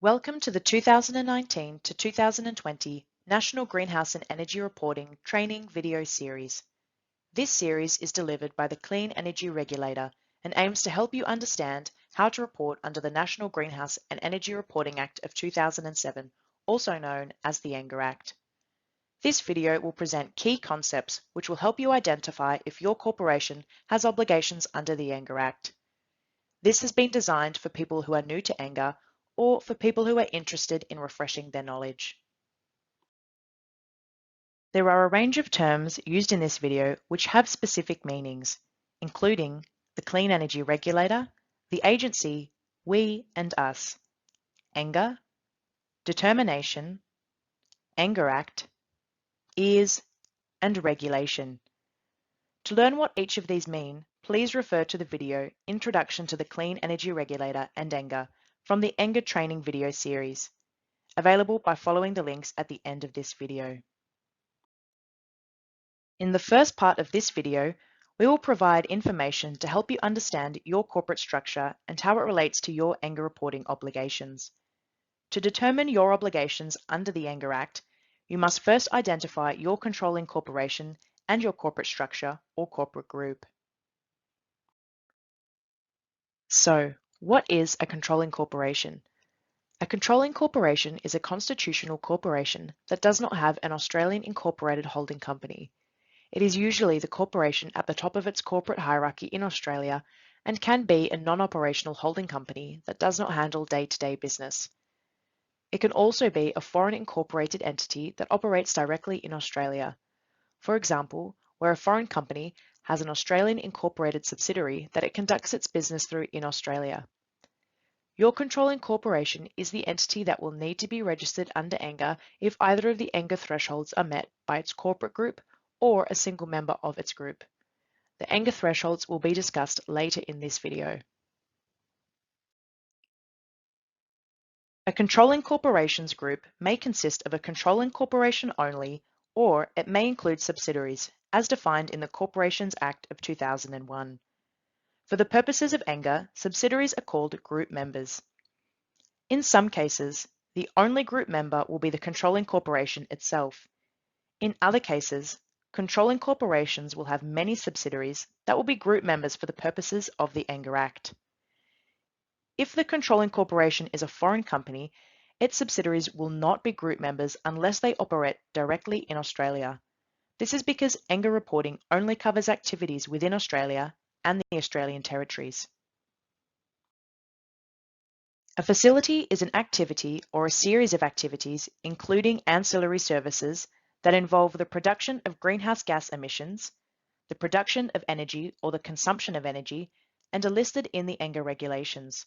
Welcome to the 2019 to 2020 National Greenhouse and Energy Reporting Training Video Series. This series is delivered by the Clean Energy Regulator and aims to help you understand how to report under the National Greenhouse and Energy Reporting Act of 2007, also known as the ENGA Act. This video will present key concepts which will help you identify if your corporation has obligations under the ENGA Act. This has been designed for people who are new to ENGA or for people who are interested in refreshing their knowledge. There are a range of terms used in this video which have specific meanings, including the Clean Energy Regulator, the agency, we and us, ENGA, determination, ENGA Act, EARS, and regulation. To learn what each of these mean, please refer to the video Introduction to the Clean Energy Regulator and ENGA from the ENGA training video series, available by following the links at the end of this video. In the first part of this video, we will provide information to help you understand your corporate structure and how it relates to your ENGA reporting obligations. To determine your obligations under the ENGA Act, you must first identify your controlling corporation and your corporate structure or corporate group. So, what is a controlling corporation? A controlling corporation is a constitutional corporation that does not have an Australian incorporated holding company. It is usually the corporation at the top of its corporate hierarchy in Australia and can be a non-operational holding company that does not handle day-to-day business. It can also be a foreign incorporated entity that operates directly in Australia. For example, where a foreign company has an Australian incorporated subsidiary that it conducts its business through in Australia. Your controlling corporation is the entity that will need to be registered under ENGA if either of the ENGA thresholds are met by its corporate group or a single member of its group. The ENGA thresholds will be discussed later in this video. A controlling corporations group may consist of a controlling corporation only, or it may include subsidiaries, as defined in the Corporations Act of 2001. For the purposes of ENGA, subsidiaries are called group members. In some cases, the only group member will be the controlling corporation itself. In other cases, controlling corporations will have many subsidiaries that will be group members for the purposes of the ENGA Act. If the controlling corporation is a foreign company, its subsidiaries will not be group members unless they operate directly in Australia. This is because ENGA reporting only covers activities within Australia and the Australian territories. A facility is an activity or a series of activities, including ancillary services, that involve the production of greenhouse gas emissions, the production of energy or the consumption of energy, and are listed in the ENGA regulations.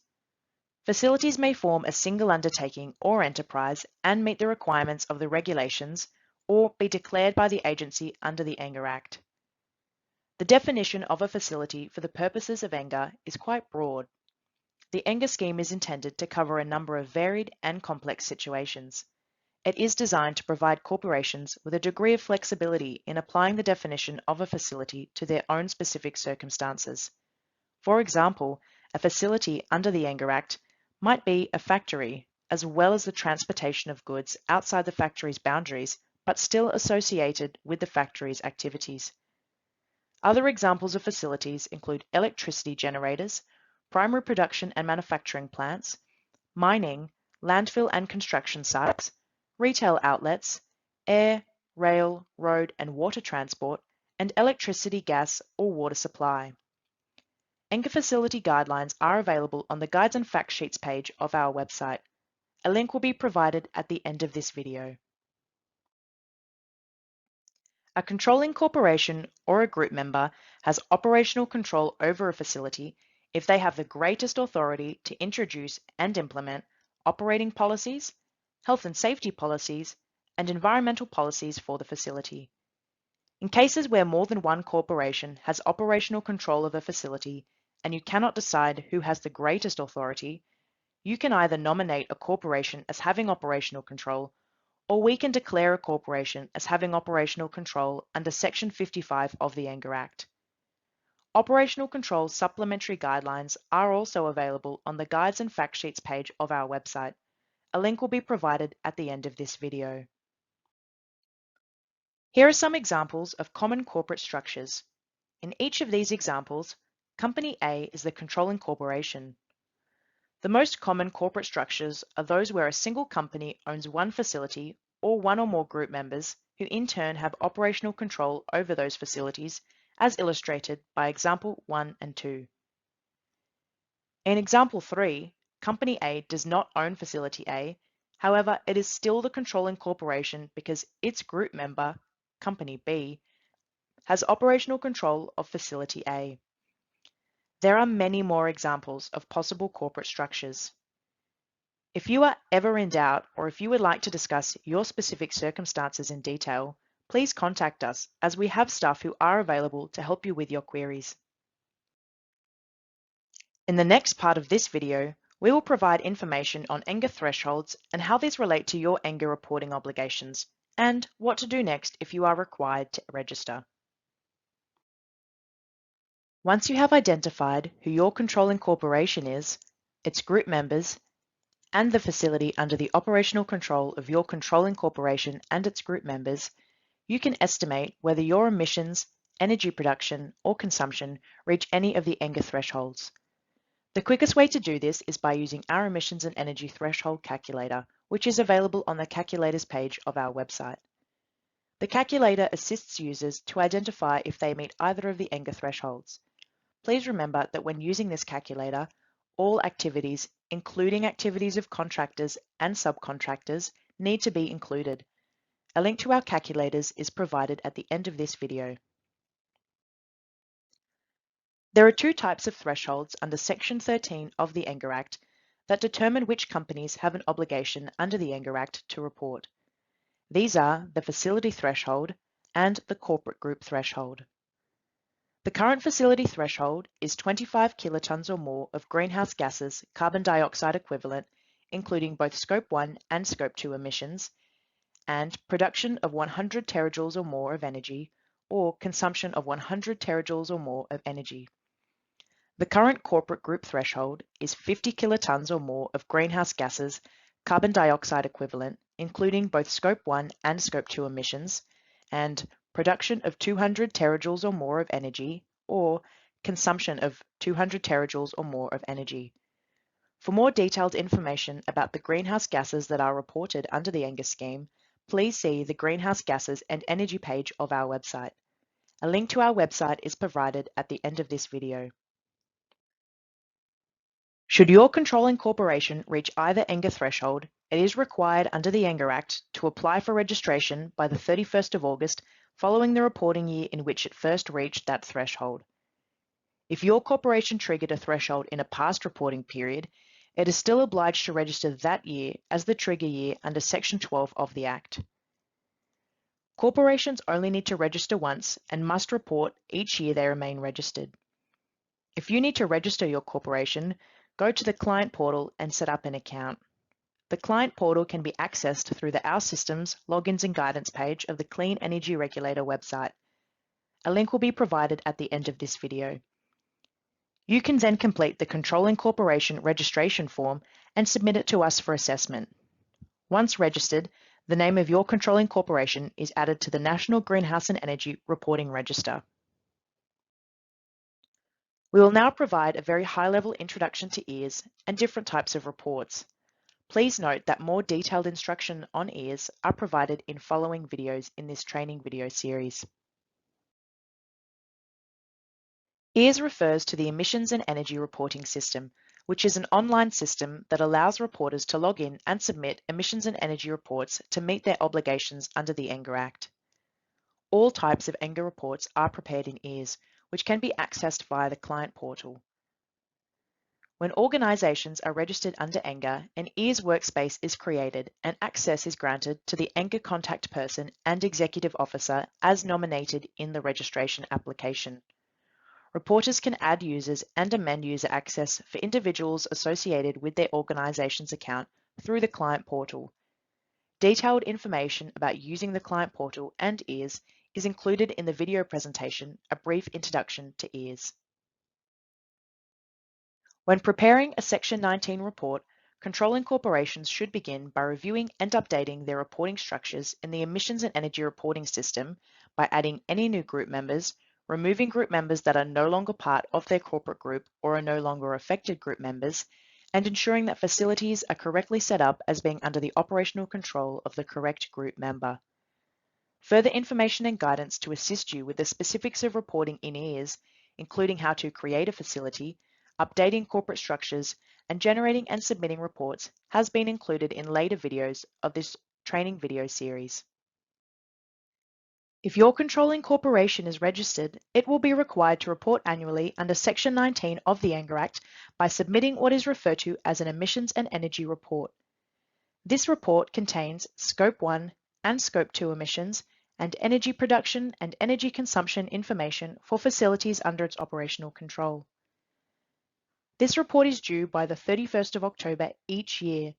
Facilities may form a single undertaking or enterprise and meet the requirements of the regulations or be declared by the agency under the ENGA Act. The definition of a facility for the purposes of ENGA is quite broad. The ENGA scheme is intended to cover a number of varied and complex situations. It is designed to provide corporations with a degree of flexibility in applying the definition of a facility to their own specific circumstances. For example, a facility under the ENGA Act might be a factory, as well as the transportation of goods outside the factory's boundaries, but still associated with the factory's activities. Other examples of facilities include electricity generators, primary production and manufacturing plants, mining, landfill and construction sites, retail outlets, air, rail, road and water transport, and electricity, gas or water supply. ENGA facility guidelines are available on the Guides and Fact Sheets page of our website. A link will be provided at the end of this video. A controlling corporation or a group member has operational control over a facility if they have the greatest authority to introduce and implement operating policies, health and safety policies, and environmental policies for the facility. In cases where more than one corporation has operational control of a facility and you cannot decide who has the greatest authority, you can either nominate a corporation as having operational control, or we can declare a corporation as having operational control under Section 55 of the ENGA Act. Operational control supplementary guidelines are also available on the Guides and Fact Sheets page of our website. A link will be provided at the end of this video. Here are some examples of common corporate structures. In each of these examples, Company A is the controlling corporation. The most common corporate structures are those where a single company owns one facility or one or more group members who in turn have operational control over those facilities, as illustrated by example 1 and 2. In example 3, Company A does not own Facility A, however, it is still the controlling corporation because its group member, Company B, has operational control of Facility A. There are many more examples of possible corporate structures. If you are ever in doubt, or if you would like to discuss your specific circumstances in detail, please contact us as we have staff who are available to help you with your queries. In the next part of this video, we will provide information on ENGA thresholds and how these relate to your ENGA reporting obligations, and what to do next if you are required to register. Once you have identified who your controlling corporation is, its group members, and the facility under the operational control of your controlling corporation and its group members, you can estimate whether your emissions, energy production, or consumption reach any of the ENGA thresholds. The quickest way to do this is by using our emissions and energy threshold calculator, which is available on the calculators page of our website. The calculator assists users to identify if they meet either of the ENGA thresholds. Please remember that when using this calculator, all activities, including activities of contractors and subcontractors, need to be included. A link to our calculators is provided at the end of this video. There are two types of thresholds under Section 13 of the ENGA Act that determine which companies have an obligation under the ENGA Act to report. These are the facility threshold and the corporate group threshold. The current facility threshold is 25 kilotons or more of greenhouse gases carbon dioxide equivalent, including both Scope 1 and Scope 2 emissions, and production of 100 terajoules or more of energy, or consumption of 100 terajoules or more of energy. The current corporate group threshold is 50 kilotons or more of greenhouse gases, carbon dioxide equivalent, including both Scope 1 and Scope 2 emissions, and production of 200 terajoules or more of energy, or consumption of 200 terajoules or more of energy. For more detailed information about the greenhouse gases that are reported under the ENGA scheme, please see the Greenhouse Gases and Energy page of our website. A link to our website is provided at the end of this video. Should your controlling corporation reach either ENGA threshold, it is required under the ENGA Act to apply for registration by the 31st of August following the reporting year in which it first reached that threshold. If your corporation triggered a threshold in a past reporting period, it is still obliged to register that year as the trigger year under Section 12 of the Act. Corporations only need to register once and must report each year they remain registered. If you need to register your corporation, go to the client portal and set up an account. The client portal can be accessed through the Our Systems, Logins and Guidance page of the Clean Energy Regulator website. A link will be provided at the end of this video. You can then complete the Controlling Corporation registration form and submit it to us for assessment. Once registered, the name of your controlling corporation is added to the National Greenhouse and Energy Reporting Register. We will now provide a very high-level introduction to EARS and different types of reports. Please note that more detailed instruction on EARS are provided in following videos in this training video series. EARS refers to the Emissions and Energy Reporting System, which is an online system that allows reporters to log in and submit emissions and energy reports to meet their obligations under the ENGA Act. All types of ENGA reports are prepared in EARS, which can be accessed via the client portal. When organisations are registered under ENGA, an EARS workspace is created and access is granted to the ENGA contact person and executive officer as nominated in the registration application. Reporters can add users and amend user access for individuals associated with their organisation's account through the client portal. Detailed information about using the client portal and EARS is included in the video presentation, A Brief Introduction to EARS. When preparing a Section 19 report, controlling corporations should begin by reviewing and updating their reporting structures in the emissions and energy reporting system by adding any new group members, removing group members that are no longer part of their corporate group or are no longer affected group members, and ensuring that facilities are correctly set up as being under the operational control of the correct group member. Further information and guidance to assist you with the specifics of reporting in EARS, including how to create a facility, updating corporate structures, and generating and submitting reports, has been included in later videos of this training video series. If your controlling corporation is registered, it will be required to report annually under Section 19 of the ANGA Act by submitting what is referred to as an emissions and energy report. This report contains Scope 1 and Scope 2 emissions and energy production and energy consumption information for facilities under its operational control. This report is due by the 31st of October each year.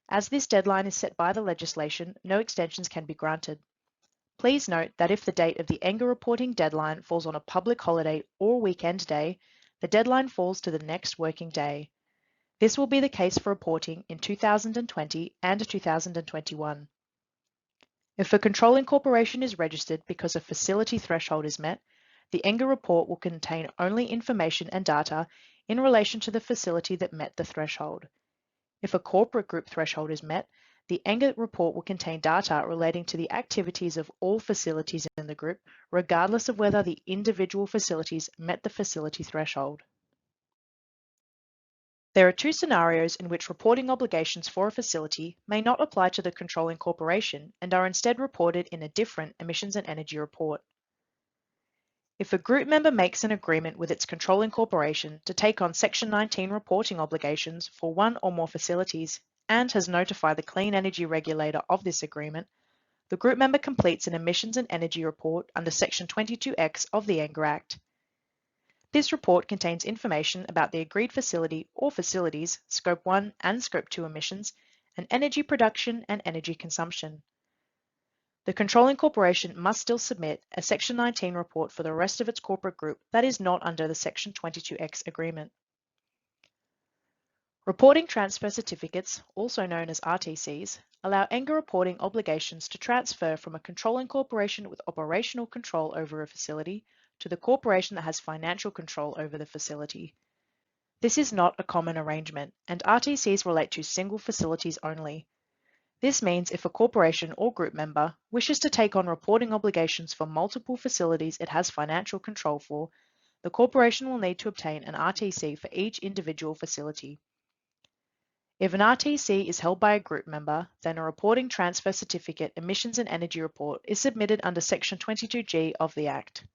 As this deadline is set by the legislation, no extensions can be granted. Please note that if the date of the ANGA reporting deadline falls on a public holiday or weekend day, the deadline falls to the next working day. This will be the case for reporting in 2020 and 2021. If a controlling corporation is registered because a facility threshold is met, the ANGA report will contain only information and data in relation to the facility that met the threshold. If a corporate group threshold is met, the ANGA report will contain data relating to the activities of all facilities in the group, regardless of whether the individual facilities met the facility threshold. There are two scenarios in which reporting obligations for a facility may not apply to the controlling corporation and are instead reported in a different emissions and energy report. If a group member makes an agreement with its controlling corporation to take on Section 19 reporting obligations for one or more facilities and has notified the Clean Energy Regulator of this agreement, the group member completes an emissions and energy report under Section 22X of the ANGA Act. This report contains information about the agreed facility or facilities, Scope 1 and Scope 2 emissions, and energy production and energy consumption. The controlling corporation must still submit a Section 19 report for the rest of its corporate group that is not under the Section 22X agreement. Reporting transfer certificates, also known as RTCs, allow ANGA reporting obligations to transfer from a controlling corporation with operational control over a facility to the corporation that has financial control over the facility. This is not a common arrangement, and RTCs relate to single facilities only. This means if a corporation or group member wishes to take on reporting obligations for multiple facilities it has financial control for, the corporation will need to obtain an RTC for each individual facility. If an RTC is held by a group member, then a reporting transfer certificate emissions and energy report is submitted under Section 22G of the Act.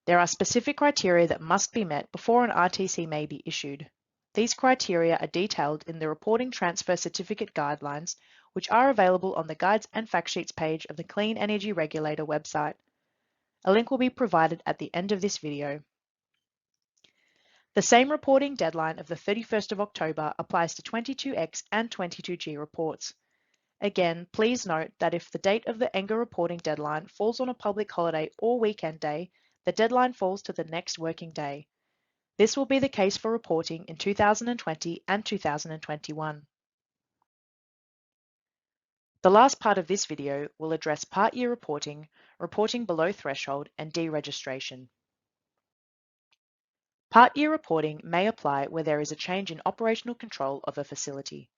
There are specific criteria that must be met before an RTC may be issued. These criteria are detailed in the Reporting Transfer Certificate Guidelines, which are available on the Guides and Fact Sheets page of the Clean Energy Regulator website. A link will be provided at the end of this video. The same reporting deadline of the 31st of October applies to 22X and 22G reports. Again, please note that if the date of the ANGA reporting deadline falls on a public holiday or weekend day, the deadline falls to the next working day. This will be the case for reporting in 2020 and 2021. The last part of this video will address part year reporting, reporting below threshold, and deregistration. Part year reporting may apply where there is a change in operational control of a facility.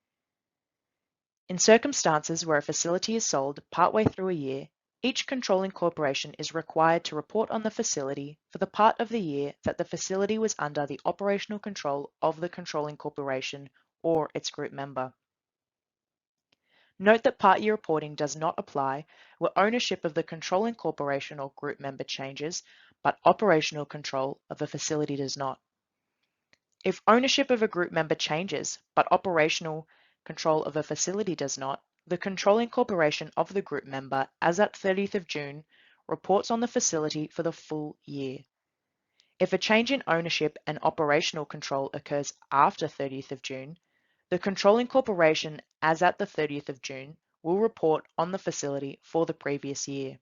In circumstances where a facility is sold partway through a year, each controlling corporation is required to report on the facility for the part of the year that the facility was under the operational control of the controlling corporation or its group member. Note that part year reporting does not apply where ownership of the controlling corporation or group member changes, but operational control of a facility does not. If ownership of a group member changes, but operational control of a facility does not, the controlling corporation of the group member as at 30th of June reports on the facility for the full year. If a change in ownership and operational control occurs after 30th of June, the controlling corporation as at the 30th of June will report on the facility for the previous year.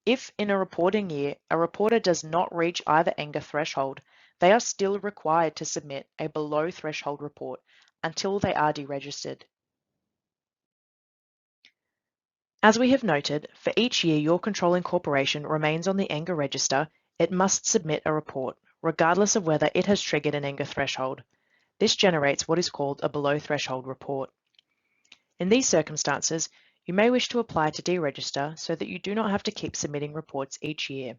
If in a reporting year, a reporter does not reach either ANGA threshold, they are still required to submit a below threshold report until they are deregistered. As we have noted, for each year your controlling corporation remains on the ENGA register, it must submit a report, regardless of whether it has triggered an ENGA threshold. This generates what is called a below threshold report. In these circumstances, you may wish to apply to deregister so that you do not have to keep submitting reports each year.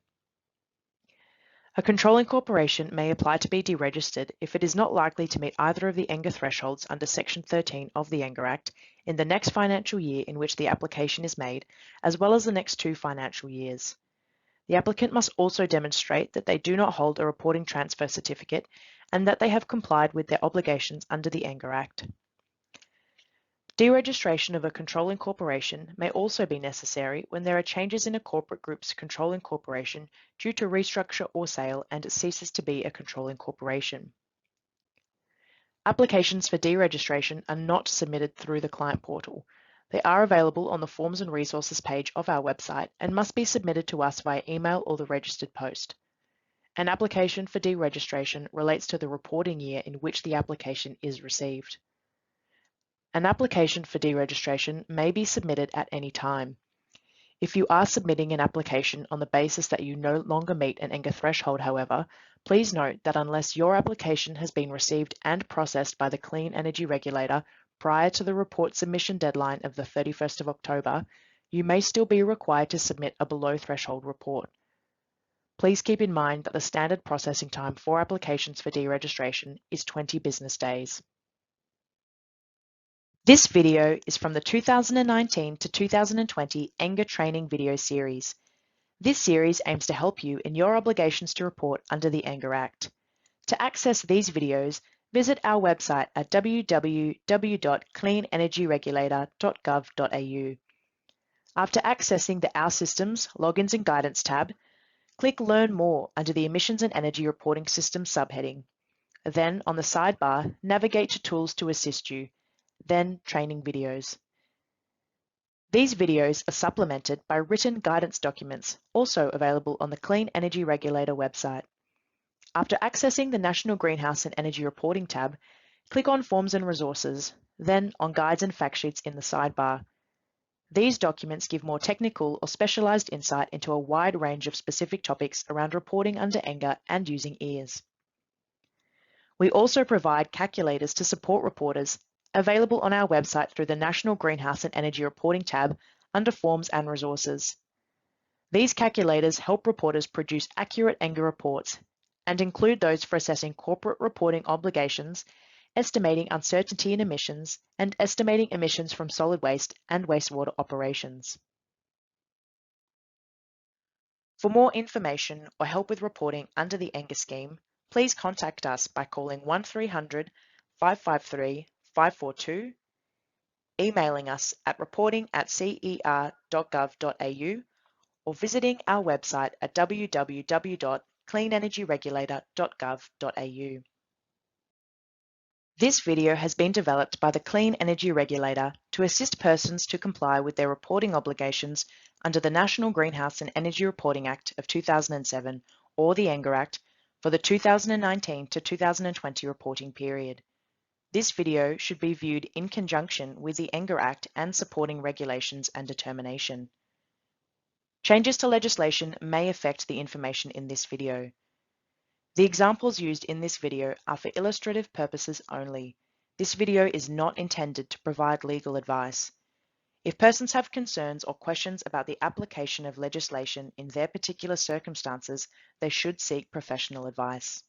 A controlling corporation may apply to be deregistered if it is not likely to meet either of the ENGA thresholds under Section 13 of the ENGA Act in the next financial year in which the application is made, as well as the next 2 financial years. The applicant must also demonstrate that they do not hold a reporting transfer certificate and that they have complied with their obligations under the ENGA Act. Deregistration of a controlling corporation may also be necessary when there are changes in a corporate group's controlling corporation due to restructure or sale and it ceases to be a controlling corporation. Applications for deregistration are not submitted through the client portal. They are available on the Forms and Resources page of our website and must be submitted to us via email or the registered post. An application for deregistration relates to the reporting year in which the application is received. An application for deregistration may be submitted at any time. If you are submitting an application on the basis that you no longer meet an ENGA threshold, however, please note that unless your application has been received and processed by the Clean Energy Regulator prior to the report submission deadline of the 31st of October, you may still be required to submit a below threshold report. Please keep in mind that the standard processing time for applications for deregistration is 20 business days. This video is from the 2019 to 2020 ENGA training video series. This series aims to help you in your obligations to report under the ENGA Act. To access these videos, visit our website at www.cleanenergyregulator.gov.au. After accessing the Our Systems, Logins and Guidance tab, click Learn More under the Emissions and Energy Reporting System subheading. Then, on the sidebar, navigate to Tools to assist you, then Training Videos. These videos are supplemented by written guidance documents, also available on the Clean Energy Regulator website. After accessing the National Greenhouse and Energy Reporting tab, click on Forms and Resources, then on Guides and Fact Sheets in the sidebar. These documents give more technical or specialised insight into a wide range of specific topics around reporting under ENGA and using EARS. We also provide calculators to support reporters, available on our website through the National Greenhouse and Energy Reporting tab under Forms and Resources. These calculators help reporters produce accurate ENGA reports and include those for assessing corporate reporting obligations, estimating uncertainty in emissions, and estimating emissions from solid waste and wastewater operations. For more information or help with reporting under the ENGA scheme, please contact us by calling 1300 553 542, emailing us at reporting@cer.gov.au, or visiting our website at www.cleanenergyregulator.gov.au. This video has been developed by the Clean Energy Regulator to assist persons to comply with their reporting obligations under the National Greenhouse and Energy Reporting Act of 2007 or the ENGA Act for the 2019 to 2020 reporting period. This video should be viewed in conjunction with the ENGA Act and supporting regulations and determination. Changes to legislation may affect the information in this video. The examples used in this video are for illustrative purposes only. This video is not intended to provide legal advice. If persons have concerns or questions about the application of legislation in their particular circumstances, they should seek professional advice.